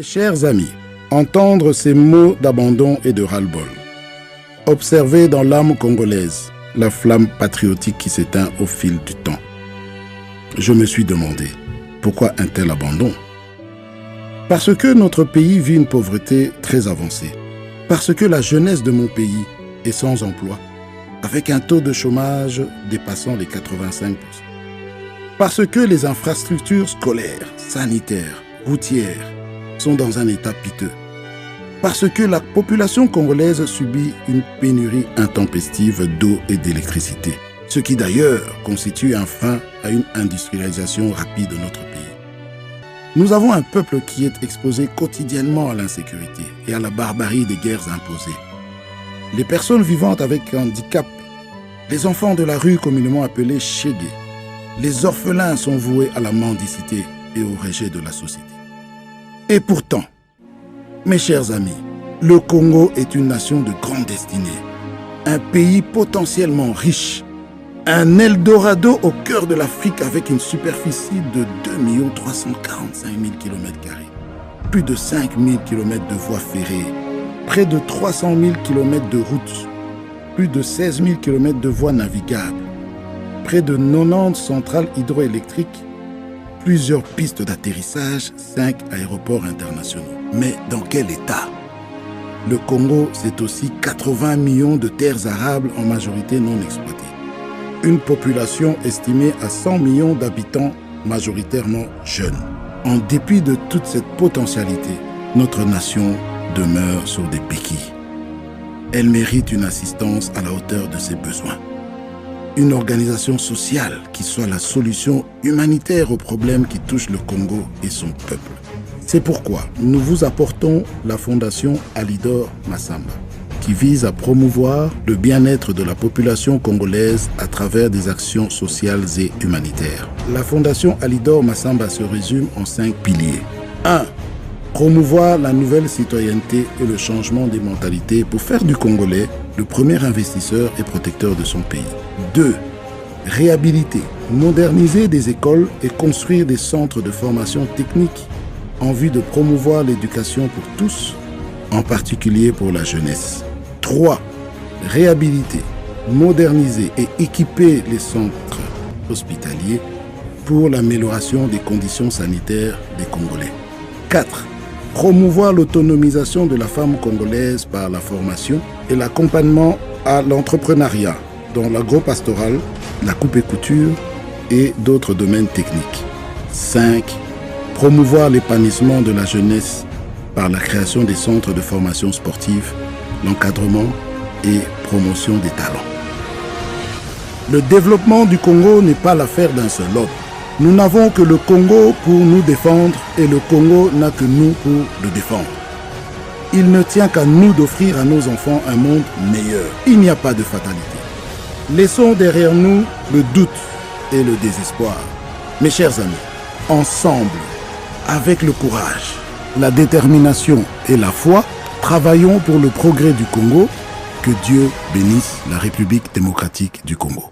Mes chers amis, entendre ces mots d'abandon et de ras-le-bol, observer dans l'âme congolaise la flamme patriotique qui s'éteint au fil du temps. Je me suis demandé, pourquoi un tel abandon? Parce que notre pays vit une pauvreté très avancée. Parce que la jeunesse de mon pays est sans emploi, avec un taux de chômage dépassant les 85%. Parce que les infrastructures scolaires, sanitaires, routières sont dans un état piteux. Parce que la population congolaise subit une pénurie intempestive d'eau et d'électricité, ce qui d'ailleurs constitue un frein à une industrialisation rapide de notre pays. Nous avons un peuple qui est exposé quotidiennement à l'insécurité et à la barbarie des guerres imposées. Les personnes vivant avec handicap, les enfants de la rue communément appelés chégués, les orphelins sont voués à la mendicité et au rejet de la société. Et pourtant, mes chers amis, le Congo est une nation de grande destinée, un pays potentiellement riche, un Eldorado au cœur de l'Afrique avec une superficie de 2 345 000 km², plus de 5 000 km de voies ferrées, près de 300 000 km de routes, plus de 16 000 km de voies navigables, près de 90 centrales hydroélectriques, plusieurs pistes d'atterrissage, 5 aéroports internationaux. Mais dans quel état? Le Congo, c'est aussi 80 millions de terres arables en majorité non exploitées. Une population estimée à 100 millions d'habitants, majoritairement jeunes. En dépit de toute cette potentialité, notre nation demeure sur des béquilles. Elle mérite une assistance à la hauteur de ses besoins. Une organisation sociale qui soit la solution humanitaire aux problèmes qui touchent le Congo et son peuple. C'est pourquoi nous vous apportons la Fondation Alidor Massamba, qui vise à promouvoir le bien-être de la population congolaise à travers des actions sociales et humanitaires. La Fondation Alidor Massamba se résume en 5 piliers. 1. Promouvoir la nouvelle citoyenneté et le changement des mentalités pour faire du Congolais le premier investisseur et protecteur de son pays. 2. Réhabiliter, moderniser des écoles et construire des centres de formation technique en vue de promouvoir l'éducation pour tous, en particulier pour la jeunesse. 3. Réhabiliter, moderniser et équiper les centres hospitaliers pour l'amélioration des conditions sanitaires des Congolais. 4. Promouvoir l'autonomisation de la femme congolaise par la formation et l'accompagnement à l'entrepreneuriat dans l'agro-pastoral, la coupe et couture et d'autres domaines techniques. 5. Promouvoir l'épanouissement de la jeunesse par la création des centres de formation sportive, l'encadrement et promotion des talents. Le développement du Congo n'est pas l'affaire d'un seul homme. Nous n'avons que le Congo pour nous défendre et le Congo n'a que nous pour le défendre. Il ne tient qu'à nous d'offrir à nos enfants un monde meilleur. Il n'y a pas de fatalité. Laissons derrière nous le doute et le désespoir. Mes chers amis, ensemble, avec le courage, la détermination et la foi, travaillons pour le progrès du Congo. Que Dieu bénisse la République démocratique du Congo.